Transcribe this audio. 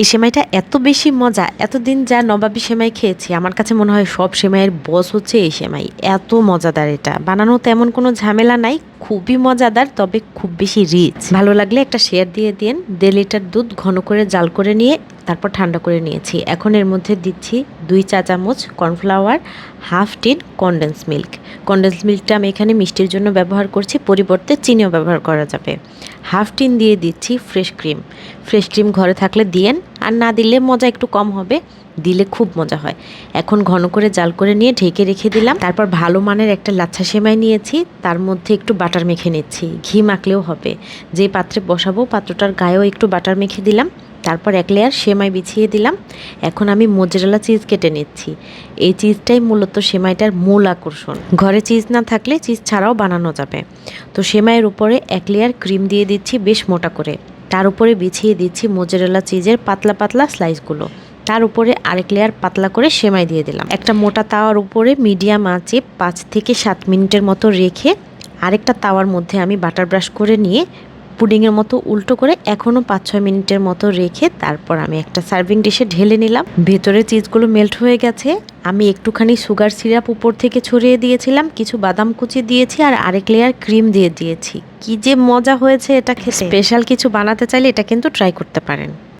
এই সেমাইটা এত বেশি মজা, এতদিন যা নবাবী সেমাই খেয়েছি আমার কাছে মনে হয় সব সেমাইয়ের বস হচ্ছে এই সেমাই। এত মজাদার, এটা বানানো তেমন কোনো ঝামেলা নাই, খুবই মজাদার, তবে খুব বেশি রিচ। ভালো লাগলে একটা শেয়ার দিয়ে দিন। 1.5 লিটার দুধ ঘন করে জাল করে নিয়ে তারপর ঠান্ডা করে নিয়েছি। এখন এর মধ্যে দিচ্ছি 2 চা চামচ cornflour, half tin condense milk. Condense মিল্কটা আমি এখানে মিষ্টির জন্য ব্যবহার করছি, পরিবর্তে চিনিও ব্যবহার করা যাবে। হাফ টিন দিয়ে দিচ্ছি ফ্রেশ ক্রিম। ফ্রেশ ক্রিম ঘরে থাকলে দিয়েন, আর না দিলে মজা একটু কম হবে, দিলে খুব মজা হয়। এখন ঘন করে জাল করে নিয়ে ঢেকে রেখে দিলাম। তারপর ভালো মানের একটা লাচ্ছা সেমাই নিয়েছি, তার মধ্যে একটু বাটার মেখে নিচ্ছি। ঘি মাখলেও হবে। যে পাত্রে বসাবো পাত্রটার গায়েও একটু বাটার মেখে দিলাম। তারপর 1 লেয়ার সেমাই বিছিয়ে দিলাম। এখন আমি মোজারেলা চিজ কেটে নিচ্ছি। এই চিজটাই মূলত সেমাইটার মূল আকর্ষণ। ঘরে চিজ না থাকলে চিজ ছাড়াও বানানো যাবে। তো সেমাইয়ের উপরে 1 লেয়ার ক্রিম দিয়ে দিচ্ছি বেশ মোটা করে। তার উপরে বিছিয়ে দিচ্ছি মোজারেলা চিজের পাতলা পাতলা স্লাইসগুলো। তার উপরে আরেক লেয়ার পাতলা করে সেমাই দিয়ে দিলাম। একটা মোটা তাওয়ার উপরে মিডিয়াম আঁচে 5 থেকে 7 মিনিটের মতো রেখে আরেকটা তাওয়ার মধ্যে আমি বাটার ব্রাশ করে নিয়ে পুডিংয়ের মতো উল্টো করে এখনও 5-6 মিনিটের মতো রেখে তারপর আমি একটা সার্ভিং ডিশে ঢেলে নিলাম। ভেতরে চিজগুলো মেল্ট হয়ে গেছে। আমি একটুখানি সুগার সিরাপ উপর থেকে ছড়িয়ে দিয়েছিলাম, কিছু বাদাম কুচি দিয়েছি, আর আরেক লেয়ার ক্রিম দিয়ে দিয়েছি। কি যে মজা হয়েছে এটা খেতে। স্পেশাল কিছু বানাতে চাইলে এটা কিন্তু ট্রাই করতে পারেন।